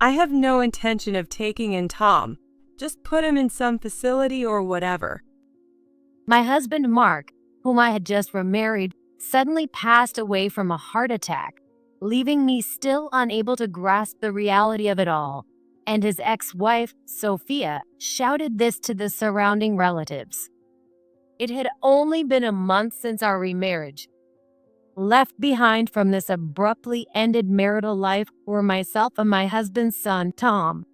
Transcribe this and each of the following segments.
I have no intention of taking in Tom. Just put him in some facility or whatever. My husband, Mark, whom I had just remarried, suddenly passed away from a heart attack, leaving me still unable to grasp the reality of it all. And his ex-wife, Sophia, shouted this to the surrounding relatives. It had only been a month since our remarriage. Left behind from this abruptly ended marital life were myself and my husband's son, Tom.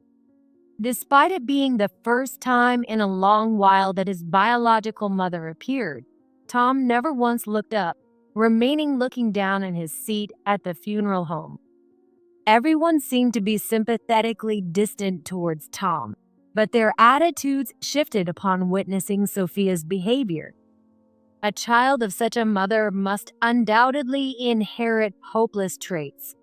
Despite it being the first time in a long while that his biological mother appeared, Tom never once looked up, remaining looking down in his seat at the funeral home. Everyone seemed to be sympathetically distant towards Tom, but their attitudes shifted upon witnessing Sophia's behavior. A child of such a mother must undoubtedly inherit hopeless traits.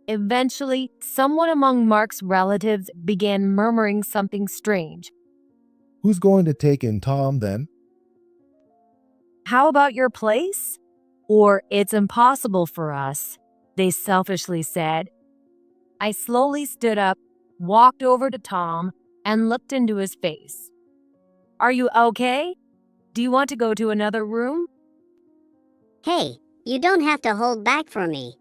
Eventually, someone among Mark's relatives began murmuring something strange. Who's going to take in Tom then? How about your place? Or it's impossible for us, they selfishly said. I slowly stood up, walked over to Tom, and looked into his face. Are you okay? Do you want to go to another room? Hey, you don't have to hold back for me.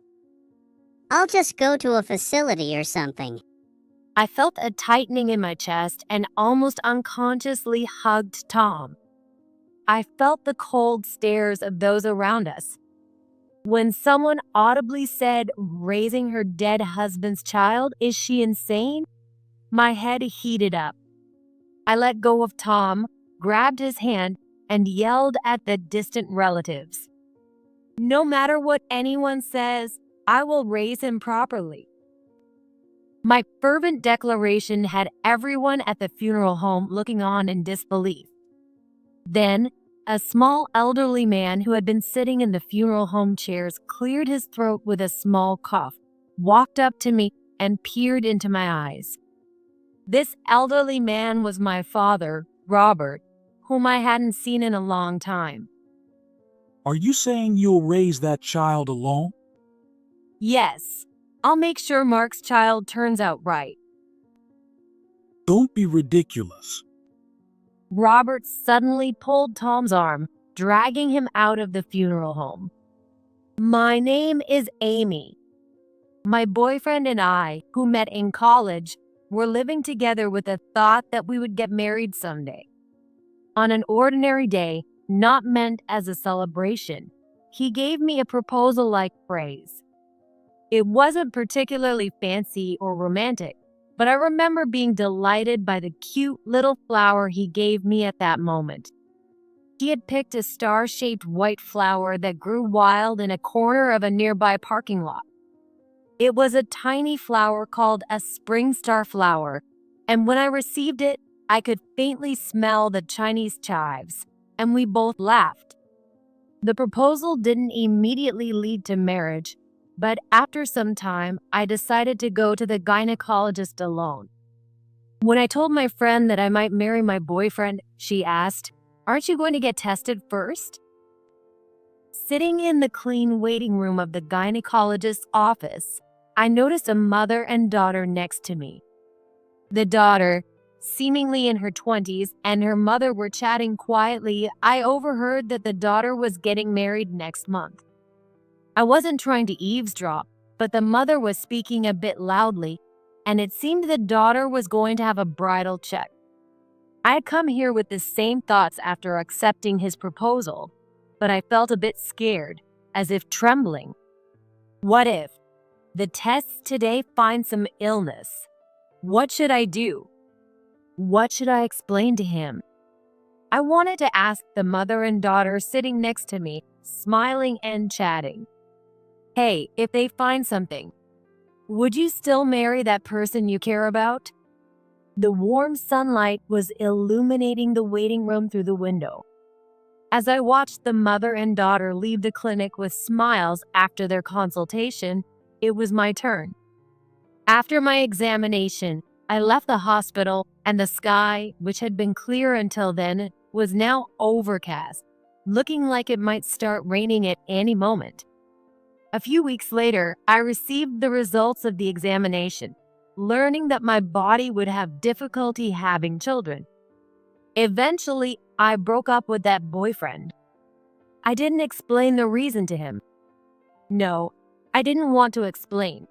I'll just go to a facility or something. I felt a tightening in my chest and almost unconsciously hugged Tom. I felt the cold stares of those around us. When someone audibly said, raising her dead husband's child, is she insane? My head heated up. I let go of Tom, grabbed his hand, and yelled at the distant relatives. No matter what anyone says, I will raise him properly. My fervent declaration had everyone at the funeral home looking on in disbelief. Then, a small elderly man who had been sitting in the funeral home chairs cleared his throat with a small cough, walked up to me, and peered into my eyes. This elderly man was my father, Robert, whom I hadn't seen in a long time. Are you saying you'll raise that child alone? Yes, I'll make sure Mark's child turns out right. Don't be ridiculous. Robert suddenly pulled Tom's arm, dragging him out of the funeral home. My name is Amy. My boyfriend and I, who met in college, were living together with the thought that we would get married someday. On an ordinary day, not meant as a celebration, he gave me a proposal-like phrase. It wasn't particularly fancy or romantic, but I remember being delighted by the cute little flower he gave me at that moment. He had picked a star-shaped white flower that grew wild in a corner of a nearby parking lot. It was a tiny flower called a spring star flower, and when I received it, I could faintly smell the Chinese chives, and we both laughed. The proposal didn't immediately lead to marriage, but after some time, I decided to go to the gynecologist alone. When I told my friend that I might marry my boyfriend, she asked, "Aren't you going to get tested first?" Sitting in the clean waiting room of the gynecologist's office, I noticed a mother and daughter next to me. The daughter, seemingly in her 20s, and her mother were chatting quietly. I overheard that the daughter was getting married next month. I wasn't trying to eavesdrop, but the mother was speaking a bit loudly, and it seemed the daughter was going to have a bridal check. I had come here with the same thoughts after accepting his proposal, but I felt a bit scared, as if trembling. What if the tests today find some illness? What should I do? What should I explain to him? I wanted to ask the mother and daughter sitting next to me, smiling and chatting. Hey, if they find something, would you still marry that person you care about? The warm sunlight was illuminating the waiting room through the window. As I watched the mother and daughter leave the clinic with smiles after their consultation, it was my turn. After my examination, I left the hospital, and the sky, which had been clear until then, was now overcast, looking like it might start raining at any moment. A few weeks later, I received the results of the examination. learning that my body would have difficulty having children. Eventually, I broke up with that boyfriend. I didn't explain the reason to him. No, I didn't want to explain.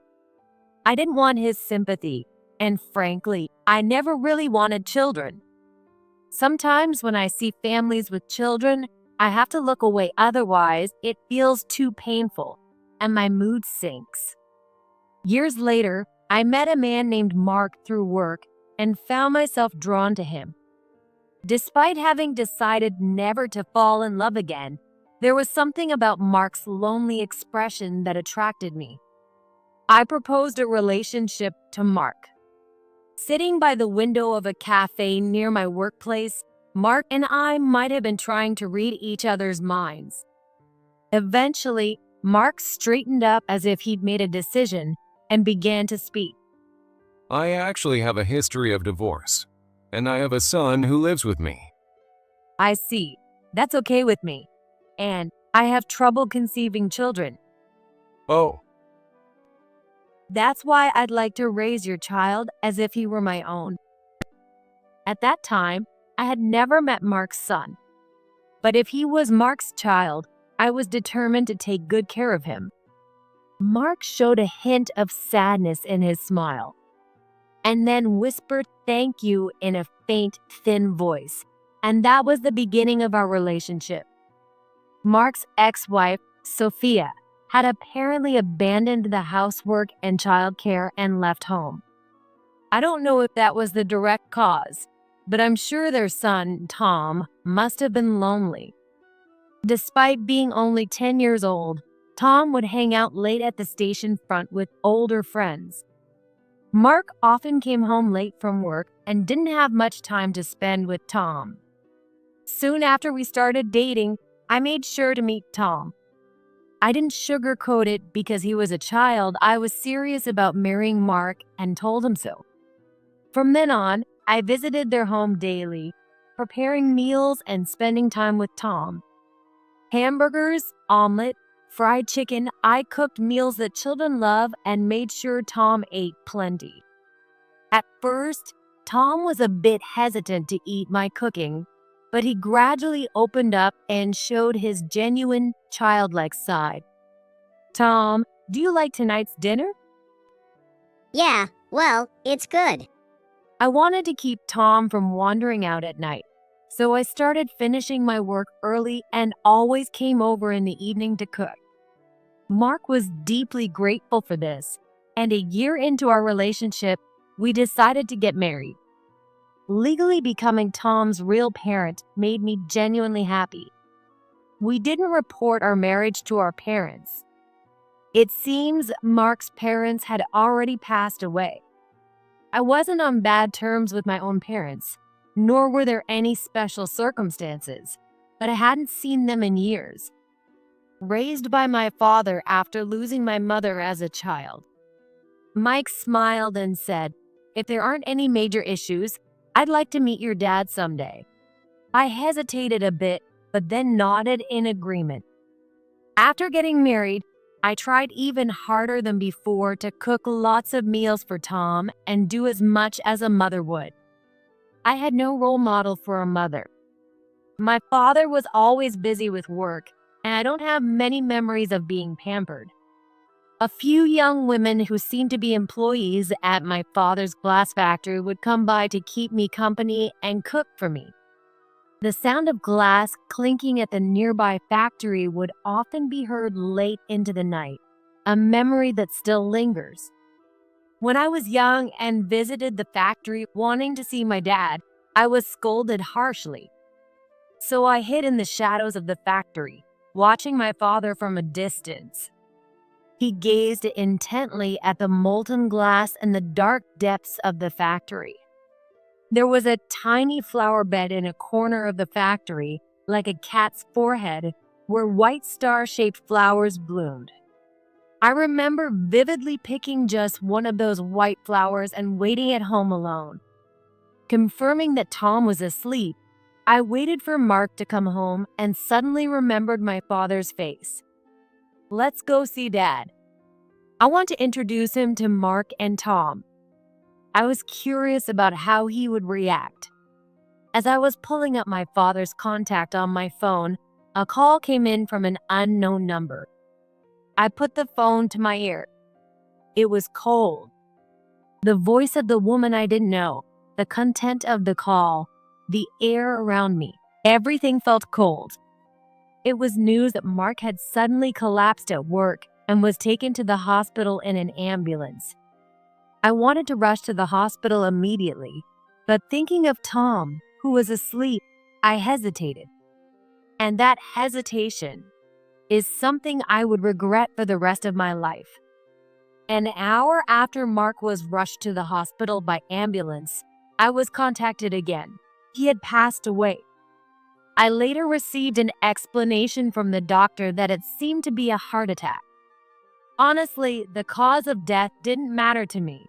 I didn't want his sympathy, and frankly, I never really wanted children. Sometimes when I see families with children, I have to look away, otherwise it feels too painful, and my mood sinks. Years later, I met a man named Mark through work and found myself drawn to him. Despite having decided never to fall in love again, there was something about Mark's lonely expression that attracted me. I proposed a relationship to Mark. Sitting by the window of a cafe near my workplace, Mark and I might have been trying to read each other's minds. Eventually, Mark straightened up as if he'd made a decision and began to speak. I actually have a history of divorce, and I have a son who lives with me. I see. That's okay with me. And I have trouble conceiving children. Oh, That's why I'd like to raise your child as if he were my own. At that time, I had never met Mark's son. But if he was Mark's child, I was determined to take good care of him. Mark showed a hint of sadness in his smile, and then whispered thank you in a faint, thin voice. And that was the beginning of our relationship. Mark's ex-wife, Sophia, had apparently abandoned the housework and childcare and left home. I don't know if that was the direct cause, but I'm sure their son, Tom, must have been lonely. Despite being only 10 years old, Tom would hang out late at the station front with older friends. Mark often came home late from work and didn't have much time to spend with Tom. Soon after we started dating, I made sure to meet Tom. I didn't sugarcoat it because he was a child. I was serious about marrying Mark and told him so. From then on, I visited their home daily, preparing meals and spending time with Tom. Hamburgers, omelet, fried chicken. I cooked meals that children love and made sure Tom ate plenty. At first, Tom was a bit hesitant to eat my cooking, but he gradually opened up and showed his genuine, childlike side. Tom, do you like tonight's dinner? Yeah, well, it's good. I wanted to keep Tom from wandering out at night, so I started finishing my work early and always came over in the evening to cook. Mark was deeply grateful for this, and a year into our relationship, we decided to get married. Legally becoming Tom's real parent made me genuinely happy. We didn't report our marriage to our parents. It seems Mark's parents had already passed away. I wasn't on bad terms with my own parents, nor were there any special circumstances, but I hadn't seen them in years. Raised by my father after losing my mother as a child. Mike smiled and said, "If there aren't any major issues, I'd like to meet your dad someday." I hesitated a bit, but then nodded in agreement. After getting married, I tried even harder than before to cook lots of meals for Tom and do as much as a mother would. I had no role model for a mother. My father was always busy with work, and I don't have many memories of being pampered. A few young women who seemed to be employees at my father's glass factory would come by to keep me company and cook for me. The sound of glass clinking at the nearby factory would often be heard late into the night, a memory that still lingers. When I was young and visited the factory wanting to see my dad, I was scolded harshly. So I hid in the shadows of the factory, watching my father from a distance. He gazed intently at the molten glass in the dark depths of the factory. There was a tiny flower bed in a corner of the factory, like a cat's forehead, where white star-shaped flowers bloomed. I remember vividly picking just one of those white flowers and waiting at home alone. Confirming that Tom was asleep, I waited for Mark to come home and suddenly remembered my father's face. "Let's go see Dad. I want to introduce him to Mark and Tom." I was curious about how he would react. As I was pulling up my father's contact on my phone, a call came in from an unknown number. I put the phone to my ear. It was cold. The voice of the woman I didn't know, the content of the call, the air around me, everything felt cold. It was news that Mark had suddenly collapsed at work and was taken to the hospital in an ambulance. I wanted to rush to the hospital immediately, but thinking of Tom, who was asleep, I hesitated. And that hesitation is something I would regret for the rest of my life. An hour after Mark was rushed to the hospital by ambulance, I was contacted again. He had passed away. I later received an explanation from the doctor that it seemed to be a heart attack. Honestly, the cause of death didn't matter to me.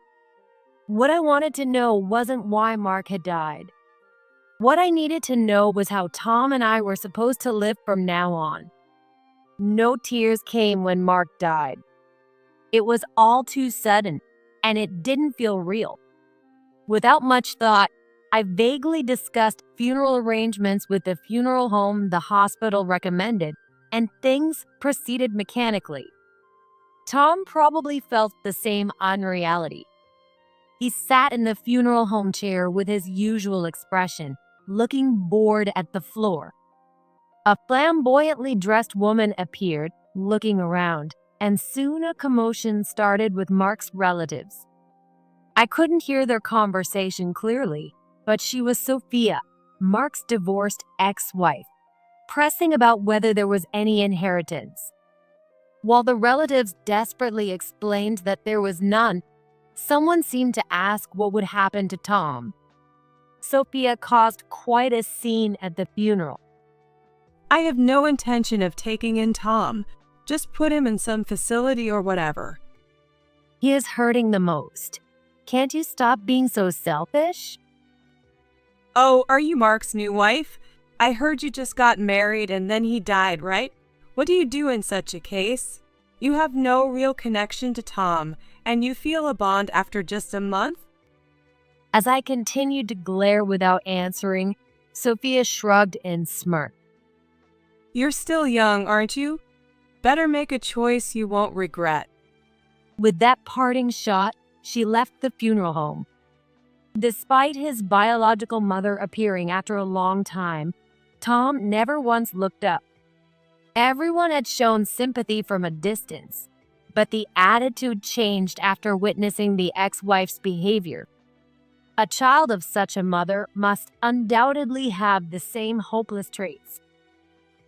What I wanted to know wasn't why Mark had died. What I needed to know was how Tom and I were supposed to live from now on. No tears came when Mark died. It was all too sudden, and it didn't feel real. Without much thought, I vaguely discussed funeral arrangements with the funeral home the hospital recommended, and things proceeded mechanically. Tom probably felt the same unreality. He sat in the funeral home chair with his usual expression, looking bored at the floor. A flamboyantly dressed woman appeared, looking around, and soon a commotion started with Mark's relatives. I couldn't hear their conversation clearly, but she was Sophia, Mark's divorced ex-wife, pressing about whether there was any inheritance. While the relatives desperately explained that there was none, someone seemed to ask what would happen to Tom. Sophia caused quite a scene at the funeral. I have no intention of taking in Tom. Just put him in some facility or whatever. He is hurting the most. Can't you stop being so selfish? Oh, are you Mark's new wife? I heard you just got married and then he died, right? What do you do in such a case? You have no real connection to Tom, and you feel a bond after just a month? As I continued to glare without answering, Sophia shrugged and smirked. You're still young, aren't you? Better make a choice you won't regret. With that parting shot, she left the funeral home. Despite his biological mother appearing after a long time, Tom never once looked up. Everyone had shown sympathy from a distance, but the attitude changed after witnessing the ex-wife's behavior. A child of such a mother must undoubtedly have the same hopeless traits.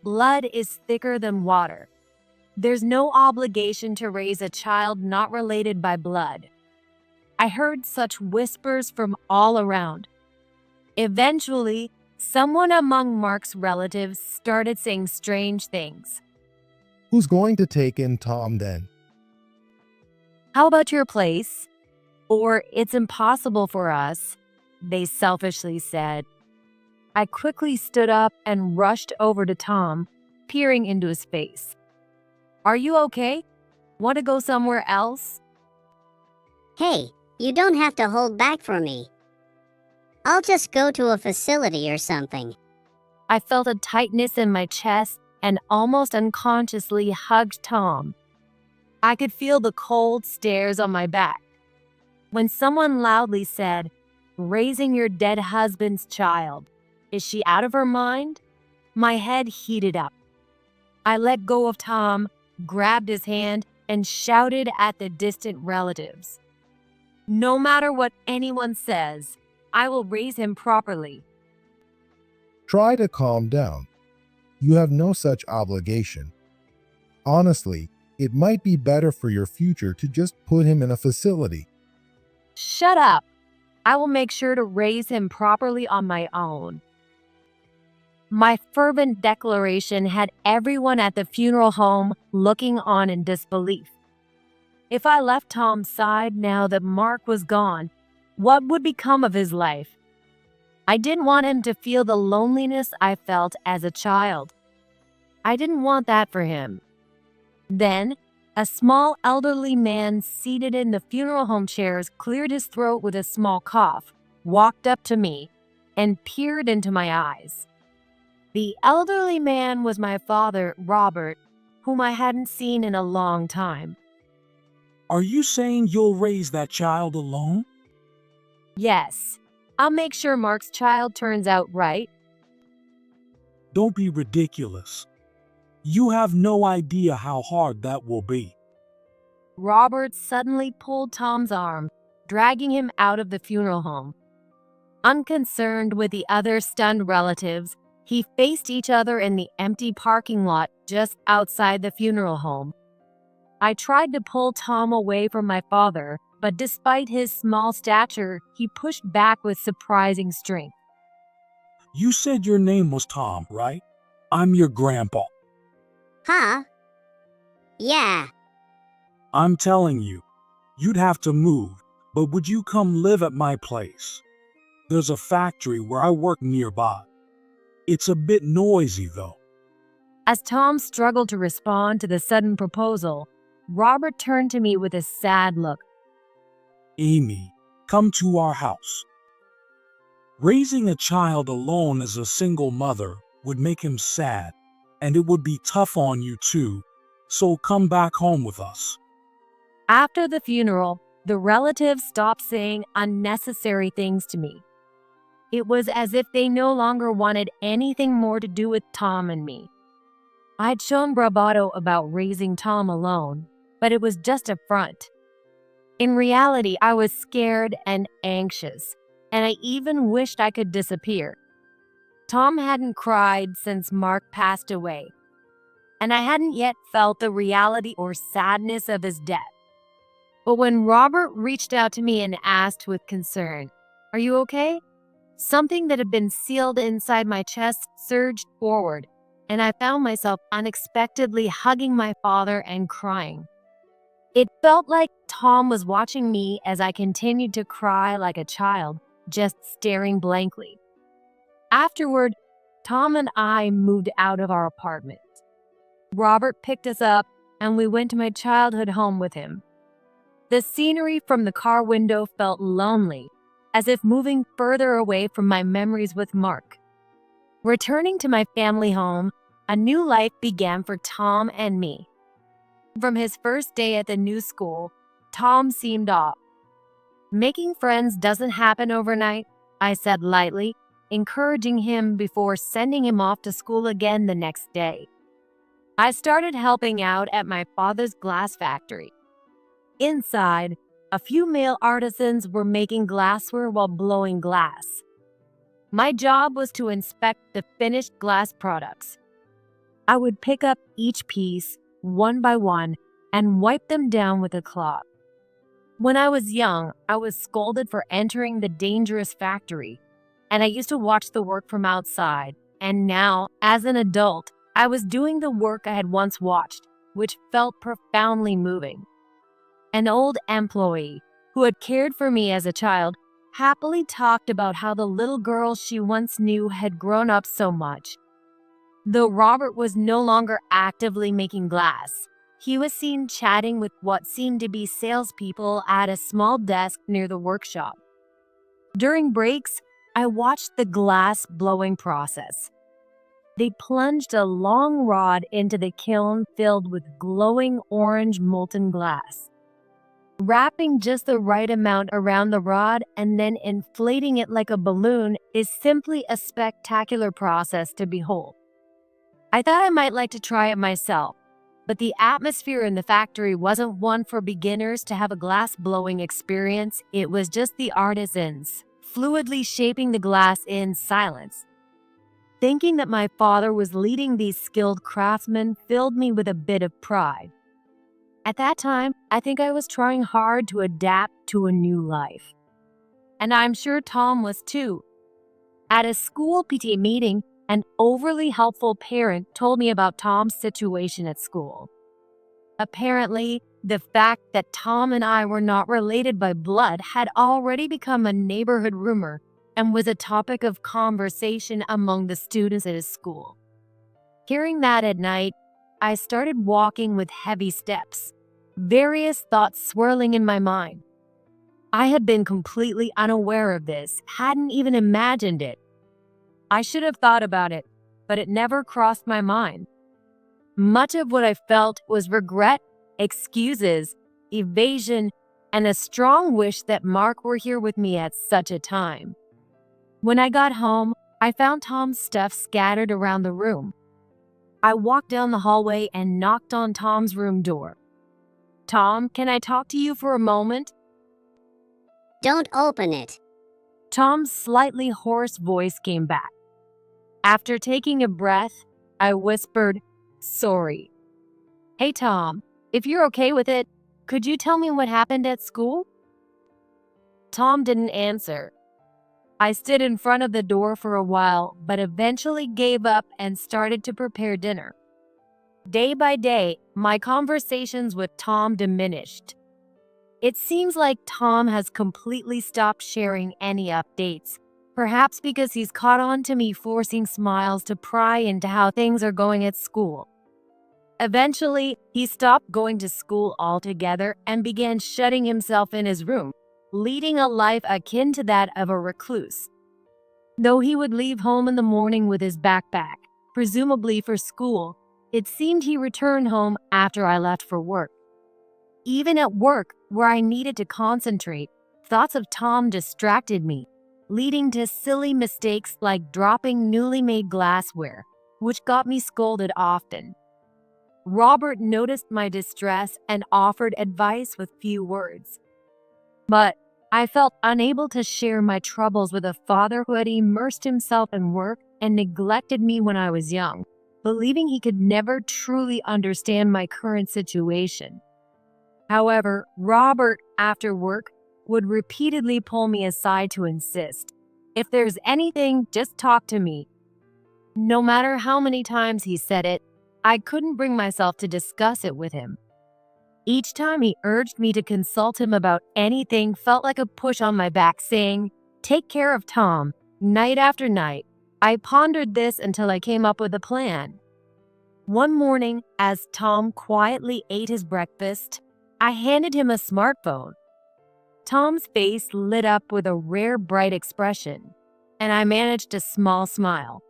Blood is thicker than water. There's no obligation to raise a child not related by blood. I heard such whispers from all around. Eventually, someone among Mark's relatives started saying strange things. Who's going to take in Tom then? How about your place? Or it's impossible for us, they selfishly said. I quickly stood up and rushed over to Tom, peering into his face. Are you okay? Want to go somewhere else? Hey, you don't have to hold back for me. I'll just go to a facility or something. I felt a tightness in my chest and almost unconsciously hugged Tom. I could feel the cold stares on my back. When someone loudly said, "Raising your dead husband's child, is she out of her mind?" my head heated up. I let go of Tom, grabbed his hand, and shouted at the distant relatives. No matter what anyone says, I will raise him properly. Try to calm down. You have no such obligation. Honestly, it might be better for your future to just put him in a facility. Shut up. I will make sure to raise him properly on my own. My fervent declaration had everyone at the funeral home looking on in disbelief. If I left Tom's side now that Mark was gone, what would become of his life? I didn't want him to feel the loneliness I felt as a child. I didn't want that for him. Then, A small elderly man seated in the funeral home chairs cleared his throat with a small cough, walked up to me, and peered into my eyes. The elderly man was my father, Robert, whom I hadn't seen in a long time. Are you saying you'll raise that child alone? Yes, I'll make sure Mark's child turns out right. Don't be ridiculous. You have no idea how hard that will be. Robert suddenly pulled Tom's arm, dragging him out of the funeral home. Unconcerned with the other stunned relatives, he faced each other in the empty parking lot just outside the funeral home. I tried to pull Tom away from my father, but despite his small stature, he pushed back with surprising strength. You said your name was Tom, right? I'm your grandpa. Huh? Yeah. I'm telling you, you'd have to move, but would you come live at my place? There's a factory where I work nearby. It's a bit noisy, though. As Tom struggled to respond to the sudden proposal, Robert turned to me with a sad look. Amy, come to our house. Raising a child alone as a single mother would make him sad, and it would be tough on you too, so come back home with us. After the funeral, the relatives stopped saying unnecessary things to me. It was as if they no longer wanted anything more to do with Tom and me. I'd shown bravado about raising Tom alone, but it was just a front. In reality, I was scared and anxious, and I even wished I could disappear. Tom hadn't cried since Mark passed away, and I hadn't yet felt the reality or sadness of his death. But when Robert reached out to me and asked with concern, "Are you okay?" Something that had been sealed inside my chest surged forward, and I found myself unexpectedly hugging my father and crying. It felt like Tom was watching me as I continued to cry like a child, just staring blankly. Afterward, Tom and I moved out of our apartment. Robert picked us up, and we went to my childhood home with him. The scenery from the car window felt lonely, as if moving further away from my memories with Mark. Returning to my family home, a new life began for Tom and me. From his first day at the new school, Tom seemed off. "Making friends doesn't happen overnight," I said lightly, encouraging him before sending him off to school again the next day. I started helping out at my father's glass factory. Inside, a few male artisans were making glassware while blowing glass. My job was to inspect the finished glass products. I would pick up each piece, one by one, and wipe them down with a cloth. When I was young, I was scolded for entering the dangerous factory, and I used to watch the work from outside. And now, as an adult, I was doing the work I had once watched, which felt profoundly moving. An old employee, who had cared for me as a child, happily talked about how the little girl she once knew had grown up so much. Though Robert was no longer actively making glass, he was seen chatting with what seemed to be salespeople at a small desk near the workshop. During breaks, I watched the glass blowing process. They plunged a long rod into the kiln filled with glowing orange molten glass. Wrapping just the right amount around the rod and then inflating it like a balloon is simply a spectacular process to behold. I thought I might like to try it myself, but the atmosphere in the factory wasn't one for beginners to have a glass blowing experience. It was just the artisans, fluidly shaping the glass in silence. Thinking that my father was leading these skilled craftsmen filled me with a bit of pride. At that time, I think I was trying hard to adapt to a new life. And I'm sure Tom was too. At a school PTA meeting, an overly helpful parent told me about Tom's situation at school. Apparently, the fact that Tom and I were not related by blood had already become a neighborhood rumor and was a topic of conversation among the students at his school. Hearing that at night, I started walking with heavy steps, various thoughts swirling in my mind. I had been completely unaware of this, hadn't even imagined it. I should have thought about it, but it never crossed my mind. Much of what I felt was regret, excuses, evasion, and a strong wish that Mark were here with me at such a time. When I got home, I found Tom's stuff scattered around the room. I walked down the hallway and knocked on Tom's room door. "Tom, can I talk to you for a moment?" Don't open it. Tom's slightly hoarse voice came back. After taking a breath, I whispered, "Sorry." "Hey, Tom, if you're okay with it, could you tell me what happened at school?" Tom didn't answer. I stood in front of the door for a while, but eventually gave up and started to prepare dinner. Day by day, my conversations with Tom diminished. It seems like Tom has completely stopped sharing any updates, perhaps because he's caught on to me forcing smiles to pry into how things are going at school. Eventually, he stopped going to school altogether and began shutting himself in his room, leading a life akin to that of a recluse. Though he would leave home in the morning with his backpack, presumably for school, it seemed he returned home after I left for work. Even at work, where I needed to concentrate, thoughts of Tom distracted me, leading to silly mistakes like dropping newly made glassware, which got me scolded often. Robert noticed my distress and offered advice with few words. But I felt unable to share my troubles with a father who had immersed himself in work and neglected me when I was young, believing he could never truly understand my current situation. However, Robert, after work, would repeatedly pull me aside to insist, "If there's anything, just talk to me." No matter how many times he said it, I couldn't bring myself to discuss it with him. Each time he urged me to consult him about anything felt like a push on my back saying, "Take care of Tom," night after night. I pondered this until I came up with a plan. One morning, as Tom quietly ate his breakfast, I handed him a smartphone. Tom's face lit up with a rare bright expression, and I managed a small smile.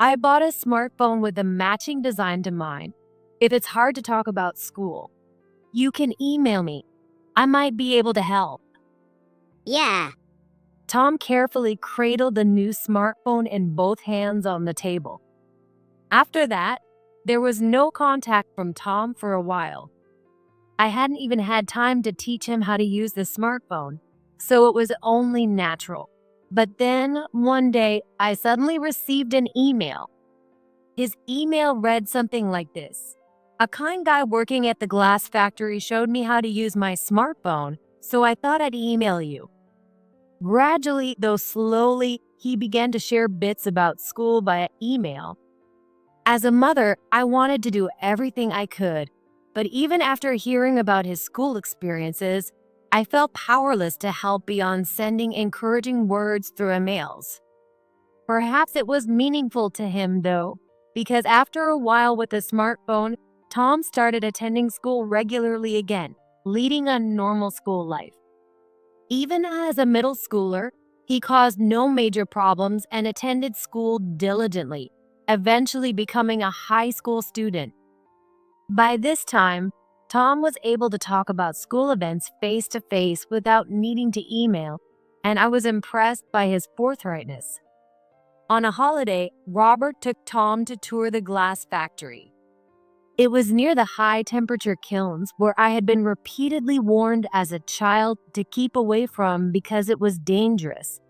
I bought a smartphone with a matching design to mine. If it's hard to talk about school, you can email me. I might be able to help. Yeah, Tom carefully cradled the new smartphone in both hands on the table. After that, there was no contact from Tom for a while. I hadn't even had time to teach him how to use the smartphone, so it was only natural. But then, one day, I suddenly received an email. His email read something like this: "A kind guy working at the glass factory showed me how to use my smartphone, so I thought I'd email you." Gradually, though slowly, he began to share bits about school via email. As a mother, I wanted to do everything I could, but even after hearing about his school experiences, I felt powerless to help beyond sending encouraging words through emails. Perhaps it was meaningful to him, though, because after a while with the smartphone, Tom started attending school regularly again, leading a normal school life. Even as a middle schooler, he caused no major problems and attended school diligently, eventually becoming a high school student. By this time, Tom was able to talk about school events face to face without needing to email, and I was impressed by his forthrightness. On a holiday, Robert took Tom to tour the glass factory. It was near the high-temperature kilns where I had been repeatedly warned as a child to keep away from because it was dangerous.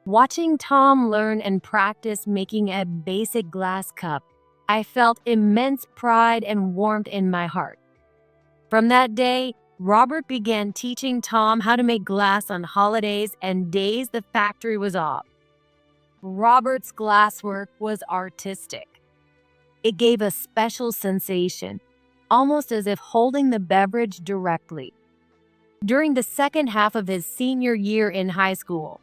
Watching Tom learn and practice making a basic glass cup, I felt immense pride and warmth in my heart. From that day, Robert began teaching Tom how to make glass on holidays and days the factory was off. Robert's glasswork was artistic. It gave a special sensation, almost as if holding the beverage directly. During the second half of his senior year in high school,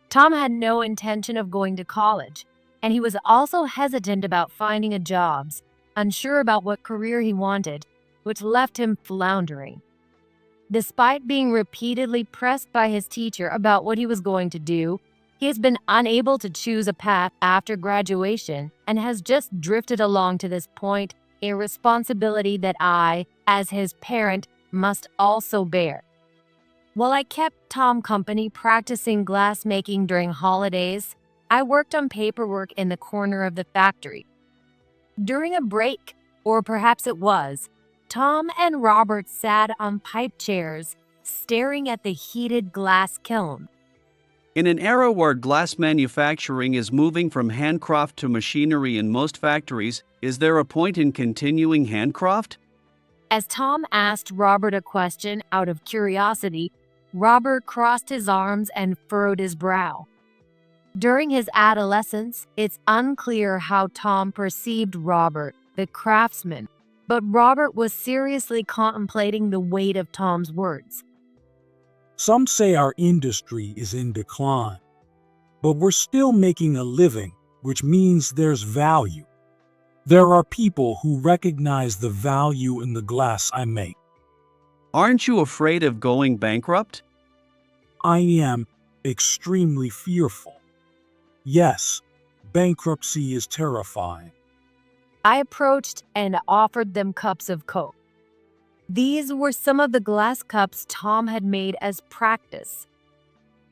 Tom had no intention of going to college, and he was also hesitant about finding a job, unsure about what career he wanted, which left him floundering. Despite being repeatedly pressed by his teacher about what he was going to do, he has been unable to choose a path after graduation and has just drifted along to this point, a responsibility that I, as his parent, must also bear. While I kept Tom company practicing glassmaking during holidays, I worked on paperwork in the corner of the factory. During a break, or perhaps it was, Tom and Robert sat on pipe chairs, staring at the heated glass kiln. In an era where glass manufacturing is moving from handcraft to machinery in most factories, is there a point in continuing handcraft? As Tom asked Robert a question out of curiosity, Robert crossed his arms and furrowed his brow. During his adolescence, it's unclear how Tom perceived Robert, the craftsman, but Robert was seriously contemplating the weight of Tom's words. Some say our industry is in decline, but we're still making a living, which means there's value. There are people who recognize the value in the glass I make. Aren't you afraid of going bankrupt? I am extremely fearful. Yes, bankruptcy is terrifying. I approached and offered them cups of Coke. These were some of the glass cups Tom had made as practice.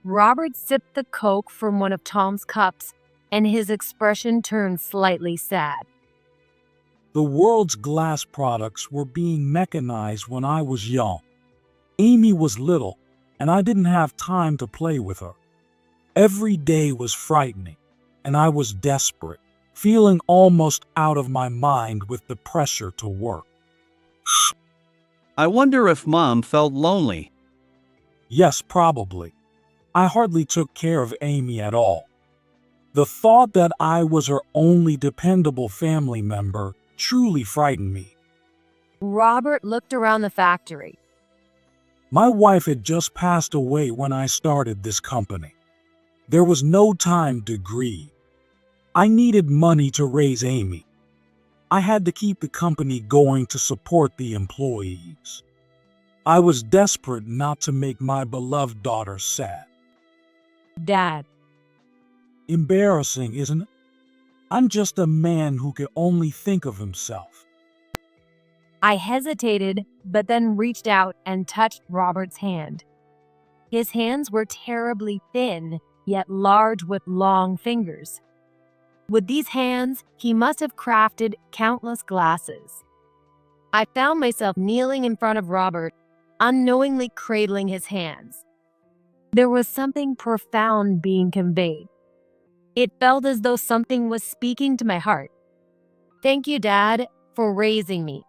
Robert sipped the Coke from one of Tom's cups, and his expression turned slightly sad. The world's glass products were being mechanized when I was young. Amy was little, and I didn't have time to play with her. Every day was frightening, and I was desperate, feeling almost out of my mind with the pressure to work. I wonder if Mom felt lonely. Yes, probably. I hardly took care of Amy at all. The thought that I was her only dependable family member truly frightened me. Robert looked around the factory. My wife had just passed away when I started this company. There was no time to grieve. I needed money to raise Amy. I had to keep the company going to support the employees. I was desperate not to make my beloved daughter sad. Dad. Embarrassing, isn't it? I'm just a man who can only think of himself. I hesitated, but then reached out and touched Robert's hand. His hands were terribly thin, yet large with long fingers. With these hands, he must have crafted countless glasses. I found myself kneeling in front of Robert, unknowingly cradling his hands. There was something profound being conveyed. It felt as though something was speaking to my heart. Thank you, Dad, for raising me.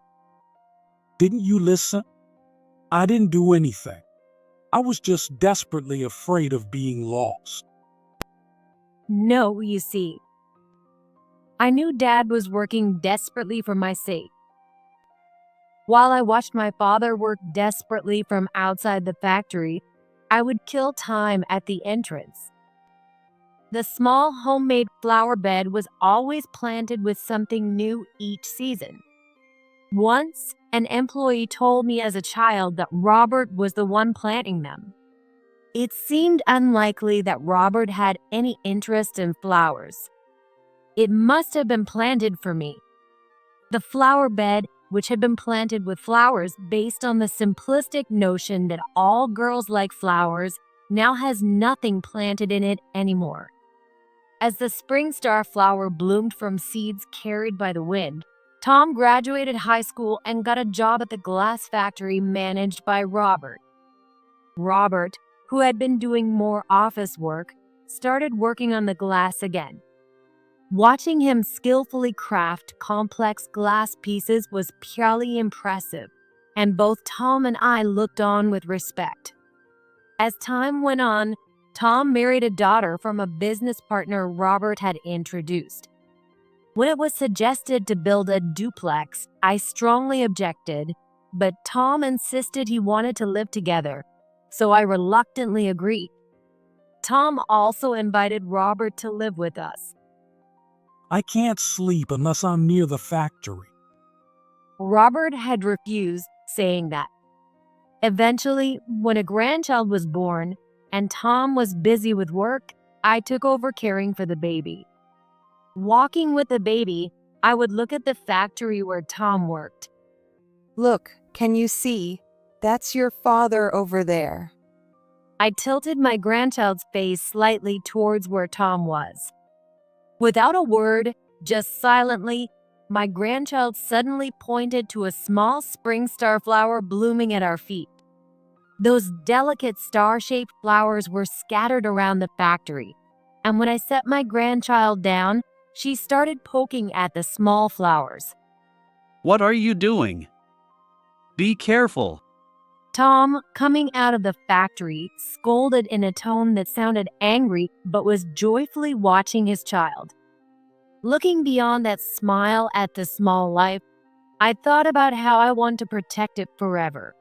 Didn't you listen? I didn't do anything. I was just desperately afraid of being lost. No, you see. I knew Dad was working desperately for my sake. While I watched my father work desperately from outside the factory, I would kill time at the entrance. The small homemade flower bed was always planted with something new each season. Once, an employee told me as a child that Robert was the one planting them. It seemed unlikely that Robert had any interest in flowers. It must have been planted for me. The flower bed, which had been planted with flowers based on the simplistic notion that all girls like flowers, now has nothing planted in it anymore. As the spring star flower bloomed from seeds carried by the wind, Tom graduated high school and got a job at the glass factory managed by Robert. Robert, who had been doing more office work, started working on the glass again. Watching him skillfully craft complex glass pieces was purely impressive, and both Tom and I looked on with respect. As time went on, Tom married a daughter from a business partner Robert had introduced. When it was suggested to build a duplex, I strongly objected, but Tom insisted he wanted to live together, so I reluctantly agreed. Tom also invited Robert to live with us. I can't sleep unless I'm near the factory. Robert had refused, saying that. Eventually, when a grandchild was born and Tom was busy with work, I took over caring for the baby. Walking with the baby, I would look at the factory where Tom worked. Look, can you see? That's your father over there. I tilted my grandchild's face slightly towards where Tom was. Without a word, just silently, my grandchild suddenly pointed to a small spring star flower blooming at our feet. Those delicate star-shaped flowers were scattered around the factory, and when I set my grandchild down, she started poking at the small flowers. What are you doing? Be careful. Tom, coming out of the factory, scolded in a tone that sounded angry but was joyfully watching his child. Looking beyond that smile at the small life, I thought about how I want to protect it forever.